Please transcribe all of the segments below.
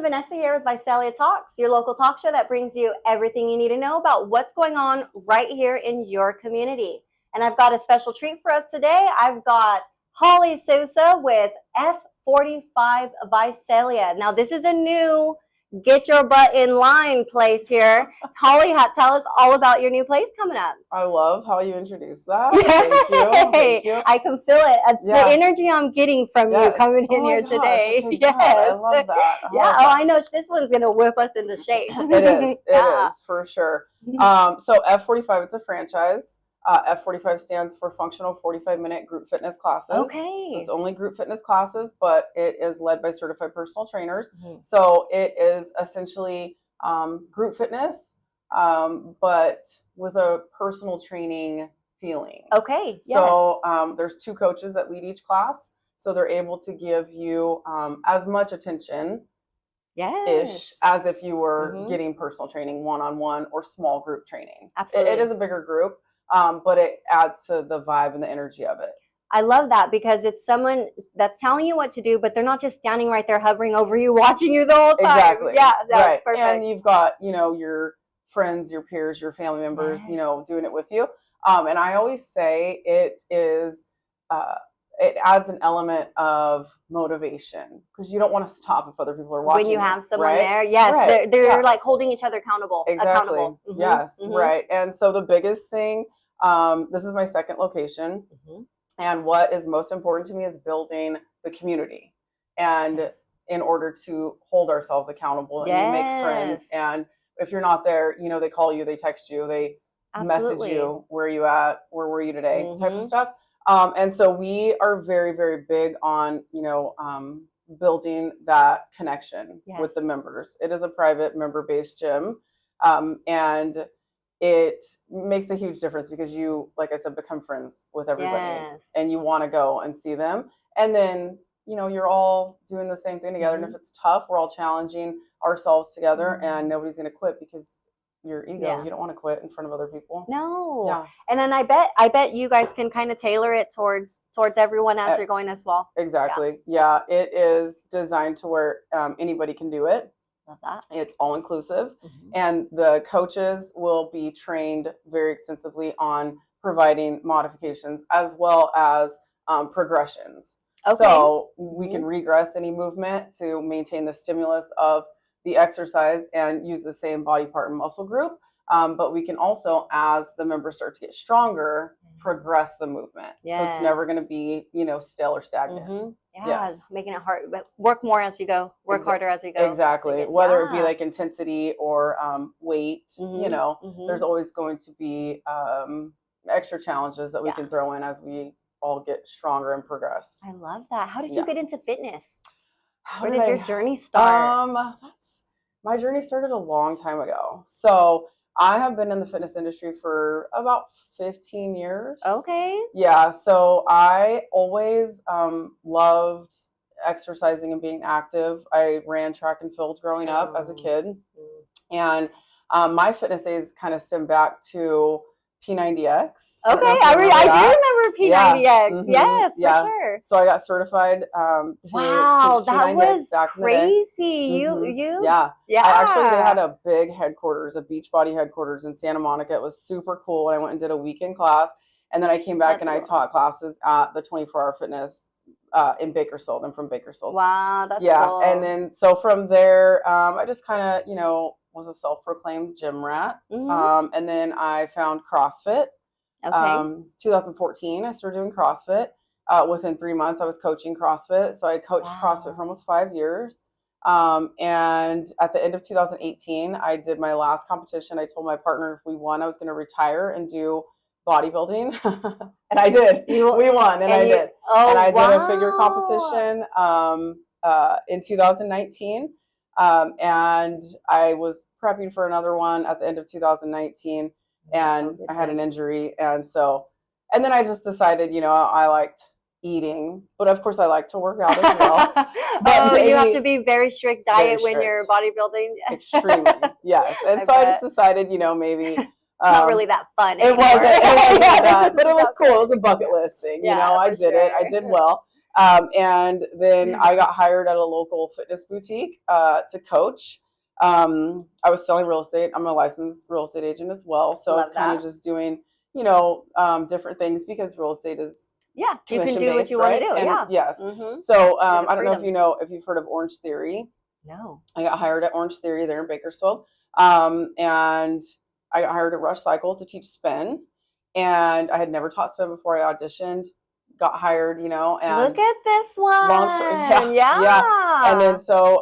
Vanessa here with Visalia Talks, your local talk show that brings you everything you need to know about what's going on right here in your community. And I've got a special treat for us today. I've got Holly Sousa with F45 Visalia. Now, this is a new get your butt in line place here. Holly, tell us all about your new place coming up. I love how you introduced that. Thank you. Thank you. I can feel it. It's the energy I'm getting from you coming in here today. Okay, yes. I love that. I know this one's going to whip us into shape. It is. It is, for sure. So F45, it's a franchise. F45 stands for Functional 45-Minute Group Fitness Classes. Okay. So it's only group fitness classes, but it is led by certified personal trainers. So it is essentially group fitness, but with a personal training feeling. Okay. So there's 2 coaches that lead each class. So they're able to give you as much attention ish as if you were getting personal training one-on-one or small group training. Absolutely. It is a bigger group. But it adds to the vibe and the energy of it. I love that because it's someone that's telling you what to do, but they're not just standing right there hovering over you, watching you the whole time. Exactly. Yeah, that's perfect. And you've got, your friends, your peers, your family members, doing it with you. And I always say it adds an element of motivation because you don't want to stop if other people are watching. When you have someone there, yes, they're like holding each other accountable. Exactly. Yes, right. And so the biggest thing, this is my second location, and what is most important to me is building the community. And in order to hold ourselves accountable and make friends. And if you're not there, they call you, they text you, they message you, where are you at, where were you today, type of stuff. And so we are very, very big on, building that connection with the members. It is a private member-based gym. And it makes a huge difference because you, like I said, become friends with everybody and you want to go and see them. And then, you're all doing the same thing together. And if it's tough, we're all challenging ourselves together and nobody's going to quit because your ego, you don't want to quit in front of other people. No. Yeah. And then I bet you guys can kind of tailor it towards everyone as you're going as well. Exactly. Yeah. It is designed to where anybody can do it. Love that. It's all inclusive. And the coaches will be trained very extensively on providing modifications as well as progressions. Okay. So we can regress any movement to maintain the stimulus of the exercise and use the same body part and muscle group. But we can also, as the members start to get stronger, progress the movement. So it's never going to be, stale or stagnant. Making it hard, but work more as you go, work harder as you go. Exactly. Whether it be like intensity or weight, there's always going to be extra challenges that we can throw in as we all get stronger and progress. I love that. How did you get into fitness? Where did your journey start? My journey started a long time ago. So I have been in the fitness industry for about 15 years. Okay. Yeah. So I always loved exercising and being active. I ran track and field growing up as a kid. And my fitness days kind of stem back to P90X. Okay, I do remember P90X. Yes, for sure. So I got certified to teach P90X that was back crazy. in the day. You? Yeah. They had a big headquarters, a Beachbody headquarters in Santa Monica. It was super cool. And I went and did a weekend class. And then I came back I taught classes at the 24-Hour Fitness in Bakersfield. I'm from Bakersfield. Wow, that's cool. And then so from there, I just kind of, was a self-proclaimed gym rat. And then I found CrossFit. 2014, I started doing CrossFit. Within 3 months, I was coaching CrossFit. So I coached CrossFit for almost 5 years. And at the end of 2018, I did my last competition. I told my partner if we won, I was going to retire and do bodybuilding. And I did. We won, and I did. And I did a figure competition in 2019. And I was prepping for another one at the end of 2019, and I had an injury. And then I just decided, I liked eating, but of course I like to work out as well. But you have to be very strict diet when you're bodybuilding. Extremely, yes. And I just decided, maybe not really that fun anymore. It wasn't that, but it was cool. It was a bucket list thing. I did it. I did well. And then I got hired at a local fitness boutique to coach. I was selling real estate. I'm a licensed real estate agent as well. So I was kind of just doing, different things because real estate is you can do what you want to do. And yes. So I don't know if you've heard of Orange Theory. No. I got hired at Orange Theory there in Bakersfield. And I got hired at Rush Cycle to teach spin. And I had never taught spin before. I auditioned, got hired, and look at this one. Long story. Yeah. And then so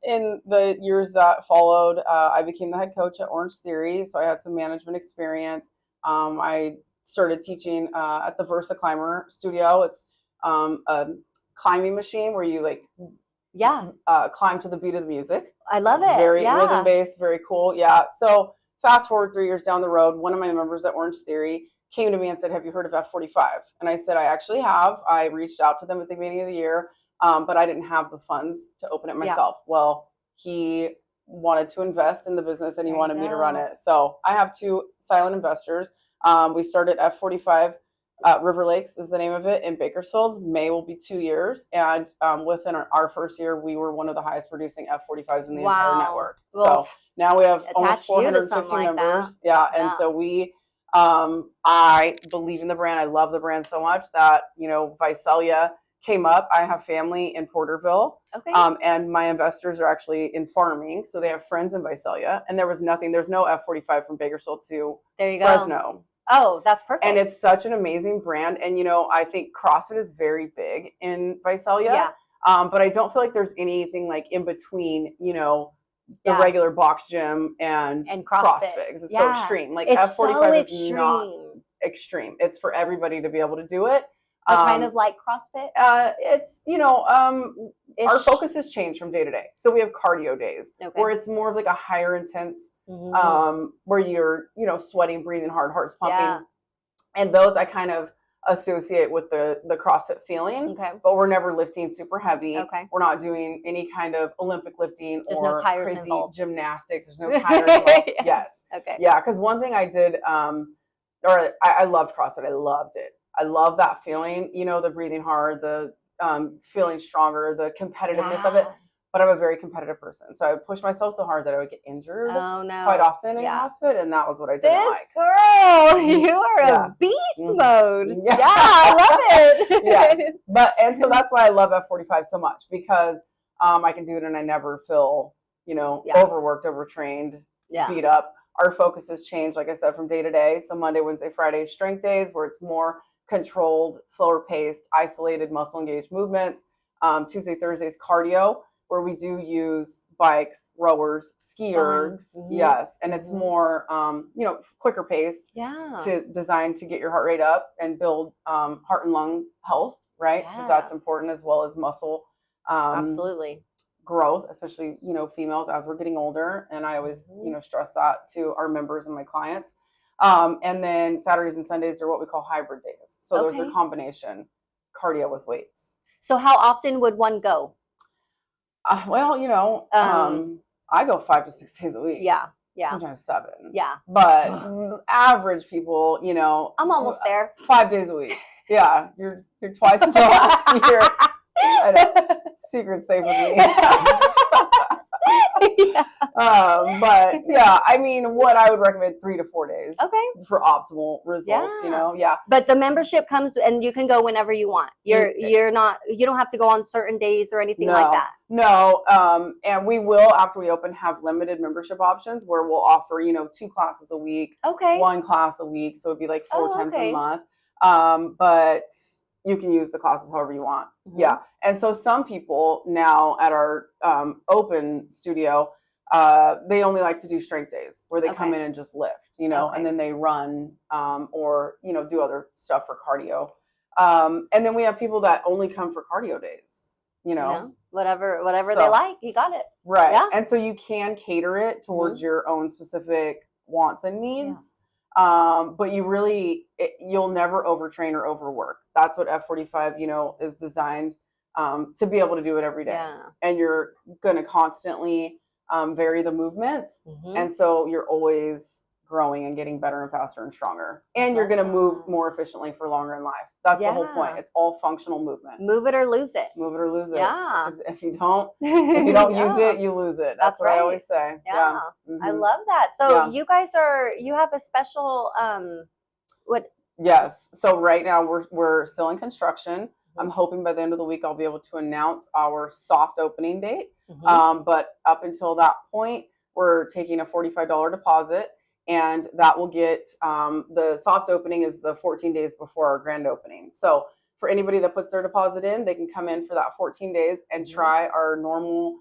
in the years that followed, I became the head coach at Orange Theory. So I had some management experience. I started teaching at the Versa Climber Studio. It's a climbing machine where you climb to the beat of the music. I love it. Very rhythm based, very cool. Yeah. So fast forward 3 years down the road, one of my members at Orange Theory came to me and said, have you heard of F45? And I said, I actually have. I reached out to them at the beginning of the year, but I didn't have the funds to open it myself. Well, he wanted to invest in the business and he wanted me to run it. So I have 2 silent investors. We started F45 River Lakes is the name of it in Bakersfield. May will be 2 years. And within our first year, we were one of the highest producing F45s in the entire network. Well, so now we have almost 450 members. And so we, I believe in the brand. I love the brand so much that, Visalia came up. I have family in Porterville. Okay. And my investors are actually in farming. So they have friends in Visalia. And there's no F45 from Bakersfield to Fresno. Oh, that's perfect. And it's such an amazing brand. And, I think CrossFit is very big in Visalia. Yeah. But I don't feel like there's anything like in between, the regular box gym and CrossFit. It's so extreme. Like it's F45 is not extreme. It's for everybody to be able to do it. Kind of like CrossFit? It's, our focus has changed from day to day. So we have cardio days where it's more of like a higher intense, where you're, sweating, breathing hard, heart's pumping. Yeah. And those I kind of associate with the CrossFit feeling. Okay. But we're never lifting super heavy. Okay. We're not doing any kind of Olympic lifting or crazy involved. Gymnastics. There's no tires involved. Yes. Okay. Yeah, because one thing I did, I loved CrossFit. I loved it. I love that feeling, the breathing hard, the feeling stronger, the competitiveness of it. But I'm a very competitive person. So I would push myself so hard that I would get injured quite often in CrossFit. And that was what I didn't like. Girl, you are a beast mode. Yeah, I love it. Yes. And so that's why I love F45 so much, because I can do it and I never feel, overworked, overtrained, beat up. Our focus has changed, like I said, from day to day. So Monday, Wednesday, Friday, strength days, where it's more controlled, slower paced, isolated, muscle engaged movements. Tuesday, Thursdays, cardio, where we do use bikes, rowers, ski ergs. Yes. And it's more, quicker paced designed to get your heart rate up and build heart and lung health, right? Because that's important, as well as muscle. Absolutely. Growth, especially, females as we're getting older. And I always, stress that to our members and my clients. And then Saturdays and Sundays are what we call hybrid days. So there's a combination cardio with weights. So how often would one go? I go 5 to 6 days a week. Yeah. Sometimes 7. Yeah. But average people, I'm almost there. 5 days a week. Yeah. You're twice in the last year. I know. Secret safe with me. But yeah, I mean, what I would recommend 3 to 4 days. For optimal results, But the membership comes and you can go whenever you want. You don't have to go on certain days or anything like that. No. And we will, after we open, have limited membership options where we'll offer, 2 classes a week. 1 class a week. So it'd be like 4 times a month. But you can use the classes however you want. Yeah. And so some people now at our open studio, they only like to do strength days where they come in and just lift, and then they run or, do other stuff for cardio. And then we have people that only come for cardio days, whatever they like, you got it. Right. Yeah. And so you can cater it towards your own specific wants and needs. But you'll never overtrain or overwork. That's what F45, is designed to be able to do it every day. Yeah. And you're going to constantly vary the movements. And so you're always growing and getting better and faster and stronger. And you're going to move more efficiently for longer in life. That's the whole point. It's all functional movement. Move it or lose it. Move it or lose it. Yeah. If you don't use it, you lose it. That's what I always say. Yeah. Mm-hmm. I love that. So you guys you have a special, what? Yes. So right now we're still in construction. I'm hoping by the end of the week I'll be able to announce our soft opening date. But up until that point, we're taking a $45 deposit, and that will get the soft opening is the 14 days before our grand opening. So for anybody that puts their deposit in, they can come in for that 14 days and try our normal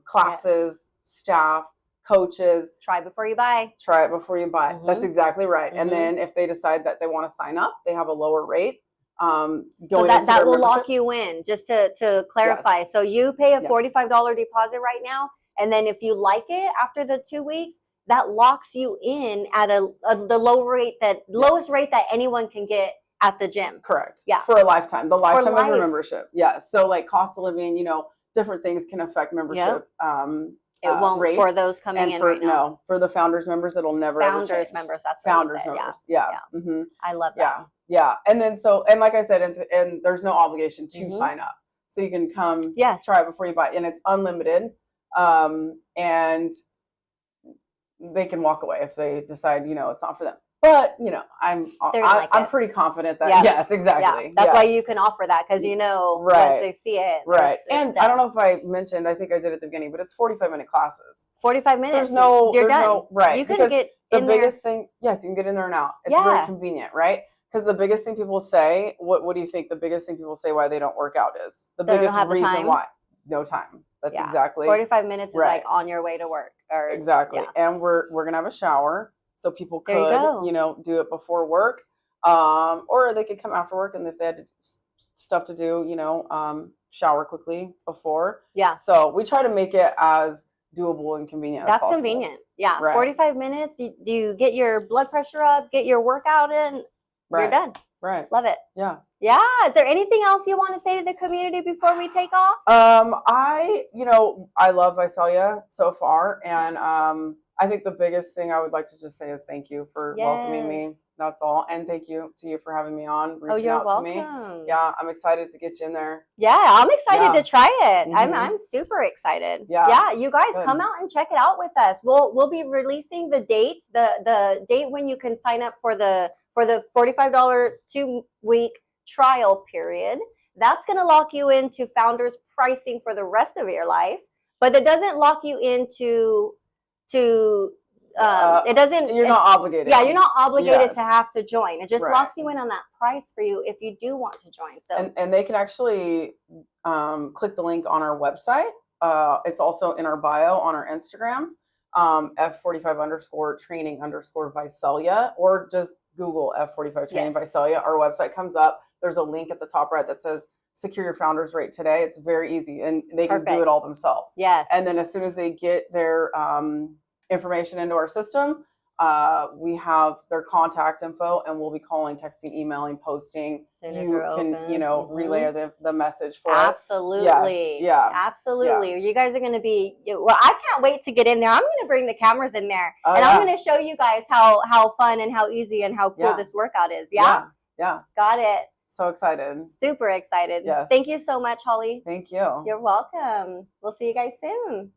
classes, staff, coaches. Try before you buy. Try it before you buy. That's exactly right. And then if they decide that they want to sign up, they have a lower rate. So that will lock you in, just to clarify. Yes. So you pay a $45 deposit right now, and then if you like it after the 2 weeks, that locks you in at the lowest rate that anyone can get at the gym. Correct. Yeah. For a lifetime. The lifetime of your membership. Yes. So like cost of living, different things can affect membership. It won't rates. For those coming in right now. No, for the founders members, it'll never Founders ever change. members. That's Founders members. Yeah. Mm-hmm. I love that. Yeah. And then and like I said, and there's no obligation to sign up. So you can come try it before you buy. And it's unlimited. And they can walk away if they decide, it's not for them. But, I'm pretty confident that, yes, exactly. Yeah. That's why you can offer that, because, once they see it. Right. And I don't know if I mentioned, I think I did at the beginning, but it's 45-minute classes. 45 minutes. You're done. Right. You can get the biggest thing, yes, you can get in there and out. It's very convenient, right? Because the biggest thing people say, what do you think the biggest thing people say why they don't work out is? The biggest reason why. No time. That's exactly. 45 minutes is like on your way to work. Exactly. And we're going to have a shower. So people could, do it before work, or they could come after work, and if they had stuff to do, shower quickly before. Yeah. So we try to make it as doable and convenient as possible. That's convenient. Yeah. Right. 45 minutes. You get your blood pressure up, get your workout in. You're done. Right. Love it. Yeah. Yeah. Is there anything else you want to say to the community before we take off? I love Visalia so far, and I think the biggest thing I would like to just say is thank you for welcoming me. That's all. And thank you to you for having me on, reaching out to me. Yeah, I'm excited to get you in there. Yeah, I'm excited to try it. I'm super excited. Yeah, you guys come out and check it out with us. We'll be releasing the date, the date when you can sign up for the $45 2-week trial period. That's going to lock you into Founders pricing for the rest of your life, but it doesn't lock you into it doesn't. You're not obligated. Yeah, you're not obligated to have to join. It just locks you in on that price for you if you do want to join. So and they can actually click the link on our website. It's also in our bio on our Instagram, F45 training Visalia, or just Google F45 Training Visalia. Our website comes up. There's a link at the top right that says secure your founders rate today. It's very easy, and they can do it all themselves. Yes. And then as soon as they get their information into our system, we have their contact info, and we'll be calling, texting, emailing, posting. You can, relay the message for us. Absolutely. Yes. Yeah. Absolutely. Yeah. You guys are going to be, I can't wait to get in there. I'm going to bring the cameras in there, and I'm going to show you guys how fun and how easy and how cool this workout is. Yeah. Got it. So excited. Super excited. Yes. Thank you so much, Holly. Thank you. You're welcome. We'll see you guys soon.